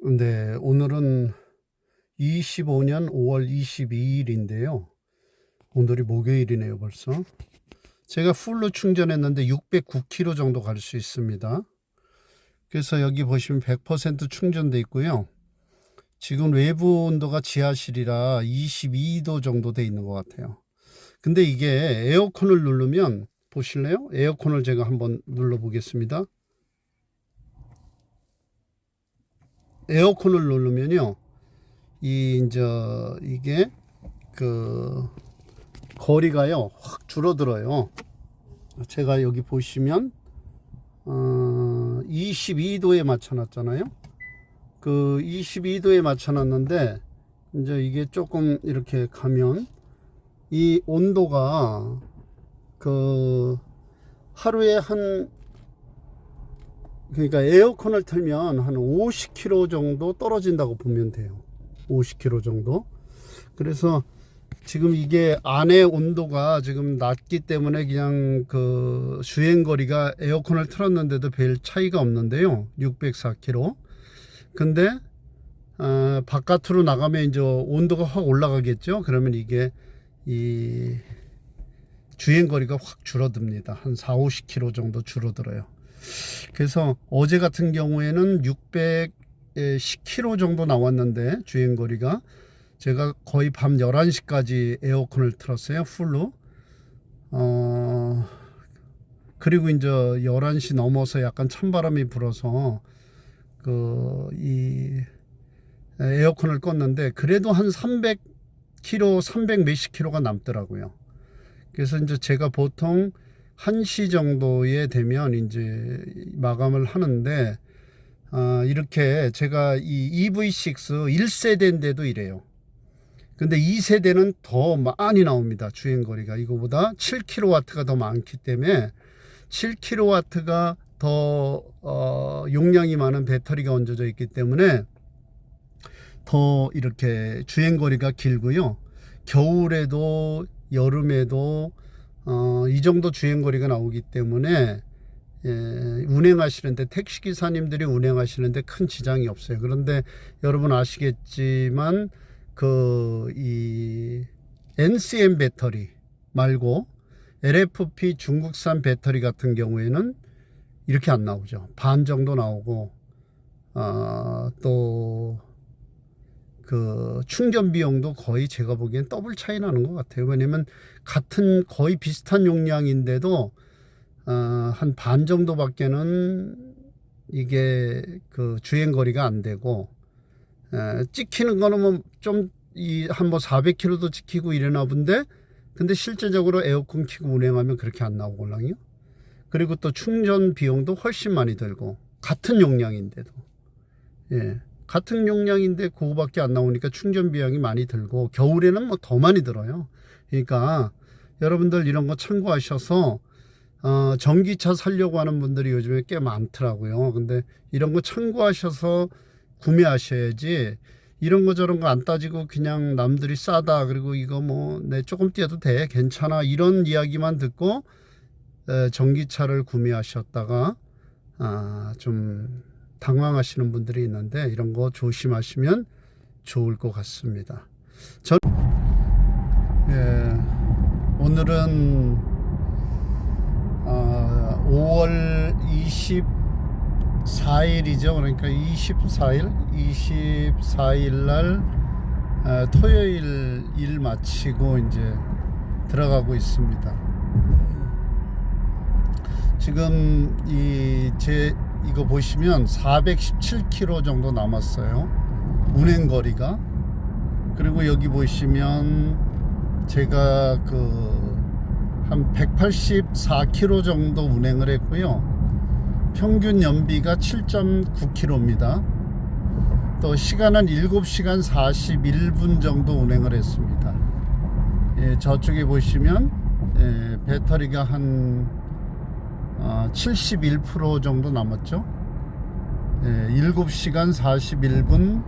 네, 오늘은 25년 5월 22일인데요. 오늘이 목요일이네요, 벌써. 제가 풀로 충전했는데 609km 정도 갈 수 있습니다. 그래서 여기 보시면 100% 충전돼 있고요. 지금 외부 온도가 지하실이라 22도 정도 돼 있는 것 같아요. 근데 이게 에어컨을 누르면 보실래요? 에어컨을 제가 한번 눌러 보겠습니다. 에어컨을 누르면요, 이게 그 거리가요 확 줄어들어요. 제가 여기 보시면 22도에 맞춰놨잖아요. 그 22도에 맞춰놨는데 이제 이게 조금 이렇게 가면 이 온도가 그 하루에 그러니까 에어컨을 틀면 한 50km 정도 떨어진다고 보면 돼요. 50km 정도. 그래서 지금 이게 안에 온도가 지금 낮기 때문에 그냥 그 주행거리가 에어컨을 틀었는데도 별 차이가 없는데요. 604km. 근데 바깥으로 나가면 이제 온도가 확 올라가겠죠. 그러면 이게 이 주행거리가 확 줄어듭니다. 한 40-50km 정도 줄어들어요. 그래서 어제 같은 경우에는 610km 정도 나왔는데 주행거리가 제가 거의 밤 11시까지 에어컨을 틀었어요. 풀로. 그리고 이제 11시 넘어서 약간 찬바람이 불어서 이 에어컨을 껐는데 그래도 한 300km, 300 몇십 킬로가 남더라고요. 그래서 이제 제가 보통 1시 정도에 되면 이제 마감을 하는데, 이렇게 제가 이 EV6 1세대인데도 이래요. 근데 2세대는 더 많이 나옵니다. 주행거리가 이거보다 7kW가 더 많기 때문에 7kW가 더 용량이 많은 배터리가 얹어져 있기 때문에 더 이렇게 주행거리가 길고요. 겨울에도 여름에도 이 정도 주행거리가 나오기 때문에 운행하시는데, 택시기사님들이 운행하시는데 큰 지장이 없어요. 그런데 여러분 아시겠지만 이 NCM 배터리 말고 LFP 중국산 배터리 같은 경우에는 이렇게 안 나오죠. 반 정도 나오고, 또 그 충전 비용도 거의 제가 보기엔 더블 차이 나는 것 같아요. 왜냐면 같은 거의 비슷한 용량인데도 한 반 정도밖에는 이게 그 주행거리가 안 되고, 찍히는 거는 뭐 좀 한 400km도 찍히고 이러나 본데, 근데 실제적으로 에어컨 켜고 운행하면 그렇게 안 나오거든요. 그리고 또 충전 비용도 훨씬 많이 들고, 같은 용량인데도, 같은 용량인데 그거밖에 안 나오니까 충전 비용이 많이 들고, 겨울에는 뭐 더 많이 들어요. 그러니까 여러분들 이런 거 참고하셔서 전기차 사려고 하는 분들이 요즘에 꽤 많더라고요. 근데 이런 거 참고하셔서 구매하셔야지, 이런 거 저런 거 안 따지고 그냥 남들이 싸다, 그리고 이거 뭐 내 조금 뛰어도 돼, 괜찮아, 이런 이야기만 듣고 전기차를 구매하셨다가 좀 당황하시는 분들이 있는데, 이런 거 조심하시면 좋을 것 같습니다. 오늘은 5월 24일이죠. 그러니까 24일 날 토요일 일 마치고 이제 들어가고 있습니다. 지금 이거 보시면 417km 정도 남았어요, 운행거리가. 그리고 여기 보시면 제가 한 184km 정도 운행을 했고요. 평균 연비가 7.9km입니다. 또 시간은 7시간 41분 정도 운행을 했습니다. 저쪽에 보시면 배터리가 한 71% 정도 남았죠. 7시간 41분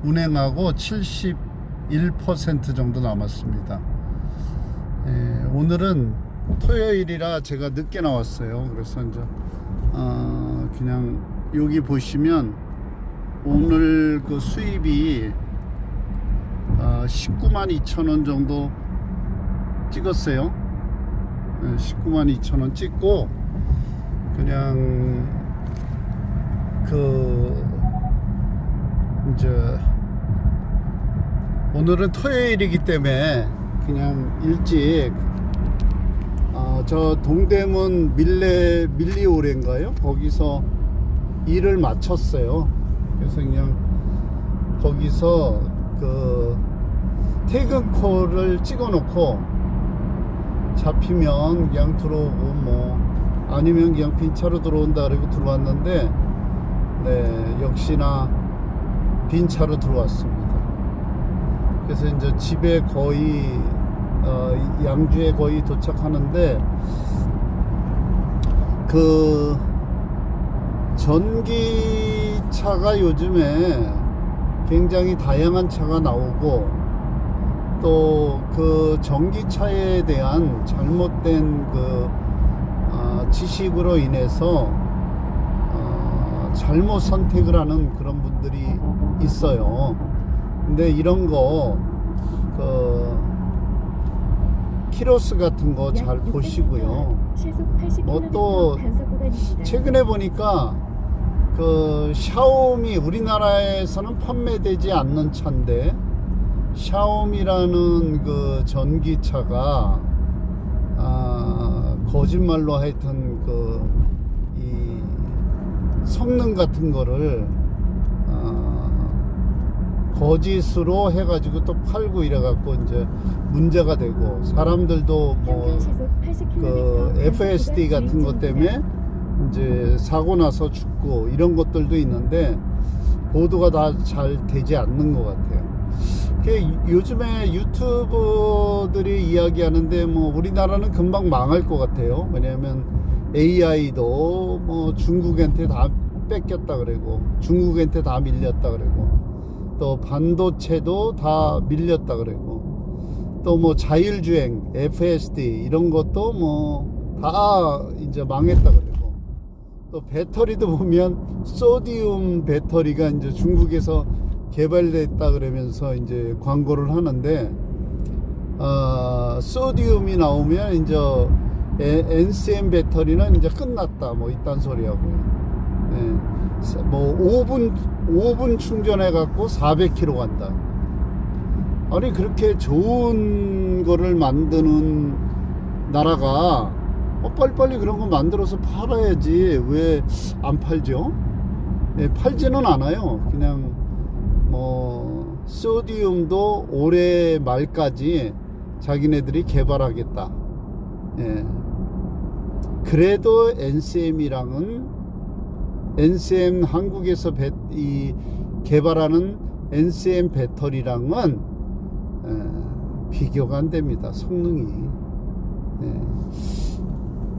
운행하고 71% 정도 남았습니다. 오늘은 토요일이라 제가 늦게 나왔어요. 그래서 이제 그냥 여기 보시면 오늘 그 수입이 19만 2천 원 정도 찍었어요. 19만 2천 원 찍고 그냥 이제 오늘은 토요일이기 때문에 그냥 일찍 저 동대문 밀리오레인가요? 거기서 일을 마쳤어요. 그래서 그냥 거기서 퇴근콜을 찍어 놓고 잡히면 그냥 들어오고 뭐 아니면 그냥 빈차로 들어온다 그러고 들어왔는데 네, 역시나 빈차로 들어왔습니다. 그래서 이제 집에 거의 양주에 거의 도착하는데 전기차가 요즘에 굉장히 다양한 차가 나오고 또 전기차에 대한 잘못된 지식으로 인해서 잘못 선택을 하는 그런 분들이 있어요. 근데 이런 거 키로수 같은 거 잘 보시고요. 또 최근에 보니까 샤오미 우리나라에서는 판매되지 않는 차인데 샤오미라는 전기차가 거짓말로 하여튼 이 성능 같은 거를 거짓으로 해가지고 또 팔고 이래갖고 이제 문제가 되고 사람들도 뭐 FSD 같은 것 때문에 이제 사고 나서 죽고 이런 것들도 있는데 보도가 다 잘 되지 않는 것 같아요. 요즘에 유튜버들이 이야기하는데 뭐 우리나라는 금방 망할 것 같아요. 왜냐하면 AI도 뭐 중국한테 다 뺏겼다 그러고 중국한테 다 밀렸다 그러고 또 반도체도 다 밀렸다 그러고 또 뭐 자율주행 FSD 이런 것도 뭐 다 이제 망했다 그러고 또 배터리도 보면 소디움 배터리가 이제 중국에서 개발됐다 그러면서 이제 광고를 하는데 소디움이 나오면 이제 NCM 배터리는 이제 끝났다 뭐 이딴 소리하고요. 예. 뭐 5분 충전해 갖고 400km 간다. 아니 그렇게 좋은 거를 만드는 나라가 빨리빨리 그런 거 만들어서 팔아야지 왜 안 팔죠? 예, 팔지는 않아요. 그냥 뭐 소디움도 올해 말까지 자기네들이 개발하겠다. 예. 그래도 NCM 한국에서 개발하는 NCM 배터리랑은 비교가 안 됩니다. 성능이.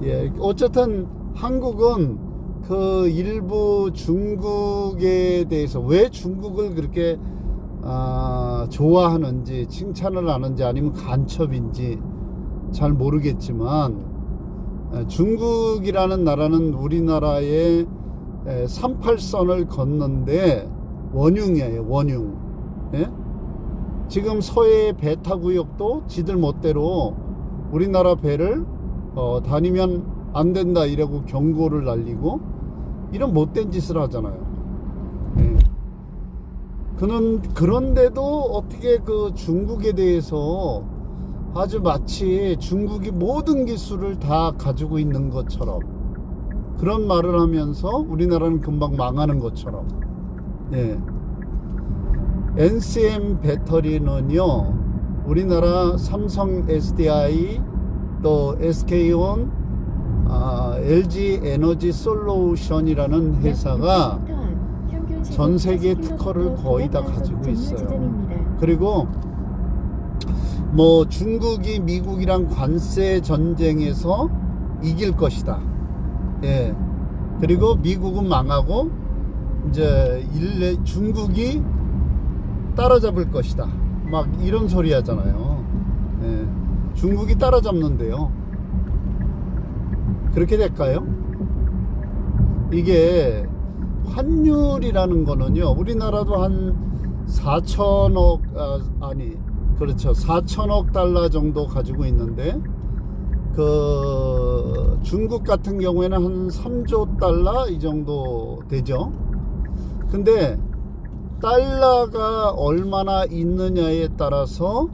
예, 어쨌든 한국은 일부 중국에 대해서 왜 중국을 그렇게 좋아하는지 칭찬을 하는지 아니면 간첩인지 잘 모르겠지만 중국이라는 나라는 우리나라의 38선을 걷는데 원흉이에요. 원흉. 예? 지금 서해 배 타구역도 지들 멋대로 우리나라 배를 다니면 안 된다 이라고 경고를 날리고 이런 못된 짓을 하잖아요. 예. 그런데도 어떻게 중국에 대해서 아주 마치 중국이 모든 기술을 다 가지고 있는 것처럼 그런 말을 하면서 우리나라는 금방 망하는 것처럼. 예. NCM 배터리는요 우리나라 삼성 SDI 또 SK온 LG 에너지 솔루션이라는 회사가 전 세계 특허를 거의 다 가지고 있어요. 그리고 뭐 중국이 미국이랑 관세 전쟁에서 이길 것이다. 예. 그리고 미국은 망하고 이제 중국이 따라잡을 것이다. 막 이런 소리 하잖아요. 예. 중국이 따라잡는데요. 그렇게 될까요? 이게 환율이라는 거는요, 우리나라도 한 4천억, 그렇죠. 4천억 달러 정도 가지고 있는데, 그 중국 같은 경우에는 한 3조 달러 이 정도 되죠. 근데 달러가 얼마나 있느냐에 따라서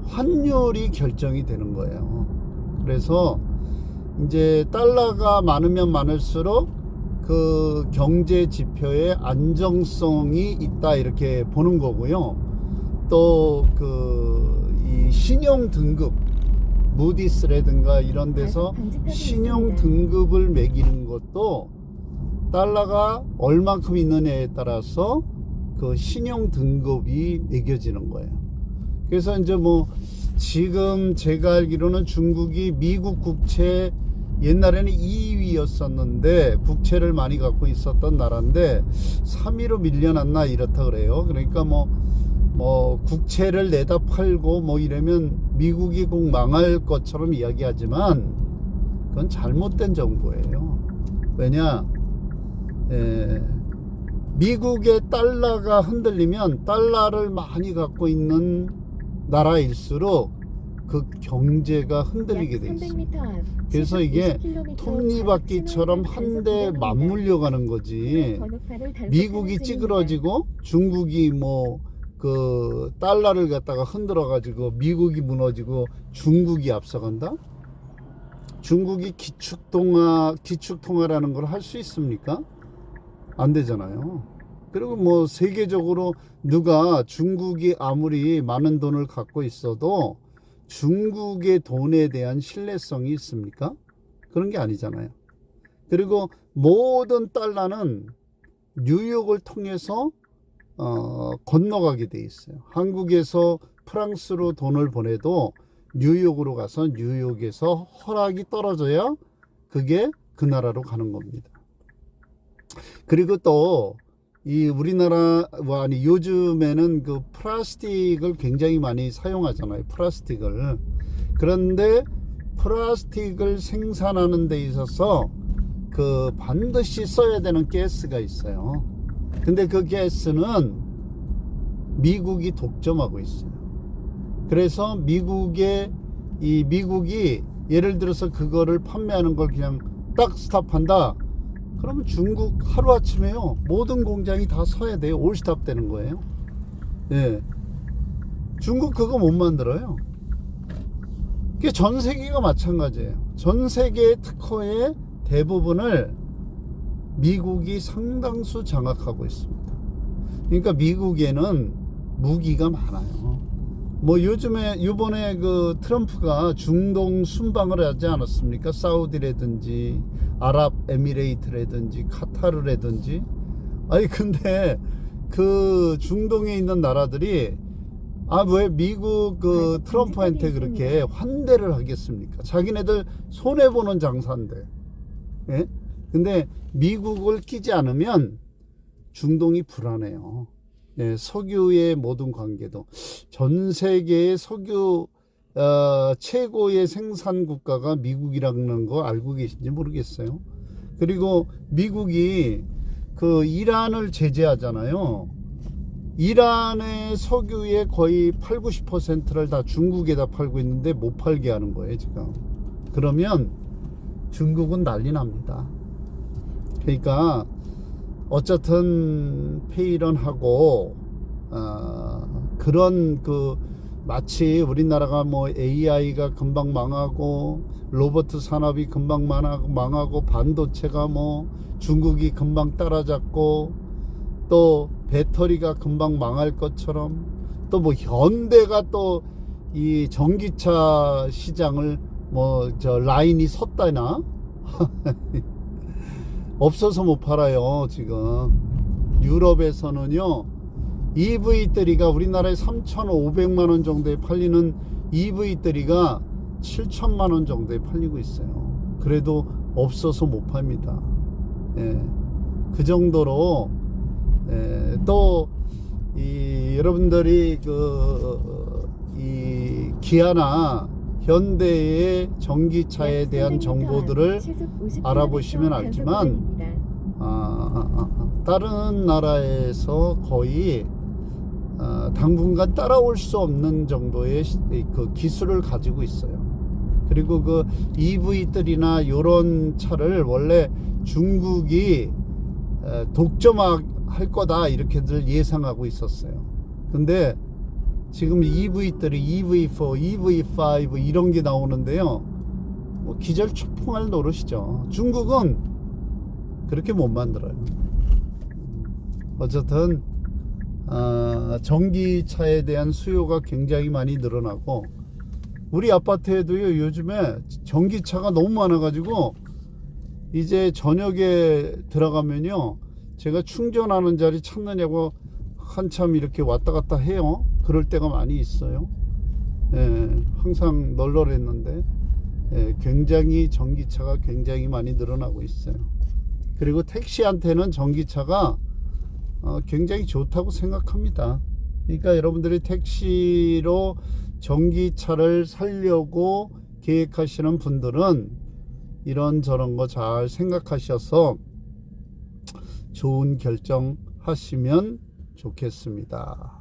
환율이 결정이 되는 거예요. 그래서 이제 달러가 많으면 많을수록 그 경제 지표의 안정성이 있다, 이렇게 보는 거고요. 또 그 이 신용 등급, 무디스라든가 이런 데서 신용 등급을 매기는 것도 달러가 얼만큼 있느냐에 따라서 그 신용 등급이 매겨지는 거예요. 그래서 이제 뭐 지금 제가 알기로는 중국이 미국 국채, 옛날에는 2위였었는데 국채를 많이 갖고 있었던 나라인데 3위로 밀려났나 이렇다 그래요. 그러니까 뭐 국채를 내다 팔고 뭐 이러면 미국이 꼭 망할 것처럼 이야기하지만 그건 잘못된 정보예요. 왜냐, 미국의 달러가 흔들리면 달러를 많이 갖고 있는 나라일수록 그 경제가 흔들리게 돼 있어요. 그래서 이게 톱니바퀴처럼 한 대 맞물려 가는 거지. 미국이 찌그러지고 중국이 뭐 그 달러를 갖다가 흔들어 가지고 미국이 무너지고 중국이 앞서간다? 중국이 기축통화라는 걸 할 수 있습니까? 안 되잖아요. 그리고 뭐 세계적으로 누가 중국이 아무리 많은 돈을 갖고 있어도 중국의 돈에 대한 신뢰성이 있습니까? 그런 게 아니잖아요. 그리고 모든 달러는 뉴욕을 통해서 건너가게 돼 있어요. 한국에서 프랑스로 돈을 보내도 뉴욕으로 가서 뉴욕에서 허락이 떨어져야 그게 그 나라로 가는 겁니다. 그리고 또 이 우리나라 요즘에는 그 플라스틱을 굉장히 많이 사용하잖아요. 플라스틱을. 그런데 플라스틱을 생산하는 데 있어서 그 반드시 써야 되는 가스가 있어요. 근데 그 가스는 미국이 독점하고 있어요. 그래서 미국이 예를 들어서 그거를 판매하는 걸 그냥 딱 스탑한다. 그러면 중국 하루아침에요, 모든 공장이 다 서야 돼요. 올스탑 되는 거예요. 예. 중국 그거 못 만들어요. 그게 전 세계가 마찬가지예요. 전 세계의 특허의 대부분을 미국이 상당수 장악하고 있습니다. 그러니까 미국에는 무기가 많아요. 뭐 요번에 그 트럼프가 중동 순방을 하지 않았습니까? 사우디라든지 아랍에미레이트라든지 카타르라든지. 아니 근데 그 중동에 있는 나라들이 왜 미국 그 트럼프한테 그렇게 환대를 하겠습니까? 자기네들 손해보는 장사인데. 예? 근데 미국을 끼지 않으면 중동이 불안해요. 예, 석유의 모든 관계도. 전 세계의 석유 최고의 생산 국가가 미국이라는 거 알고 계신지 모르겠어요. 그리고 미국이 그 이란을 제재하잖아요. 이란의 석유의 거의 80~90%를 다 중국에다 팔고 있는데 못 팔게 하는 거예요, 지금. 그러면 중국은 난리 납니다. 그러니까 어쨌든 페이런하고 그런 그 마치 우리나라가 뭐 AI가 금방 망하고 로봇 산업이 금방 망하고 반도체가 뭐 중국이 금방 따라잡고 또 배터리가 금방 망할 것처럼 또 뭐 현대가 또 이 전기차 시장을 뭐 라인이 섰다나 없어서 못 팔아요. 지금 유럽에서는요, EV3가 우리나라에 3,500만원 정도에 팔리는 EV3가 7천만원 정도에 팔리고 있어요. 그래도 없어서 못 팝니다. 예, 그 정도로. 또 여러분들이 이 기아나 현대의 전기차에 대한 정보들을 알아보시면 알지만 다른 나라에서 거의 당분간 따라올 수 없는 정도의 그 기술을 가지고 있어요. 그리고 그 EV들이나 이런 차를 원래 중국이 독점할 거다 이렇게들 예상하고 있었어요. 근데 지금 EV들이 EV4, EV5 이런 게 나오는데요. 뭐 기절초풍할 노릇이죠. 중국은 그렇게 못 만들어요. 어쨌든 전기차에 대한 수요가 굉장히 많이 늘어나고, 우리 아파트에도요 요즘에 전기차가 너무 많아가지고 이제 저녁에 들어가면요 제가 충전하는 자리 찾느냐고 한참 이렇게 왔다 갔다 해요. 그럴 때가 많이 있어요. 항상 널널했는데 굉장히 전기차가 굉장히 많이 늘어나고 있어요. 그리고 택시한테는 전기차가 굉장히 좋다고 생각합니다. 그러니까 여러분들이 택시로 전기차를 사려고 계획하시는 분들은 이런저런 거 잘 생각하셔서 좋은 결정 하시면 좋겠습니다.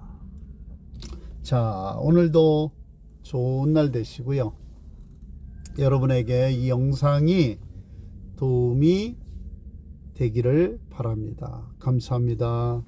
자, 오늘도 좋은 날 되시고요. 여러분에게 이 영상이 도움이 되기를 바랍니다. 감사합니다.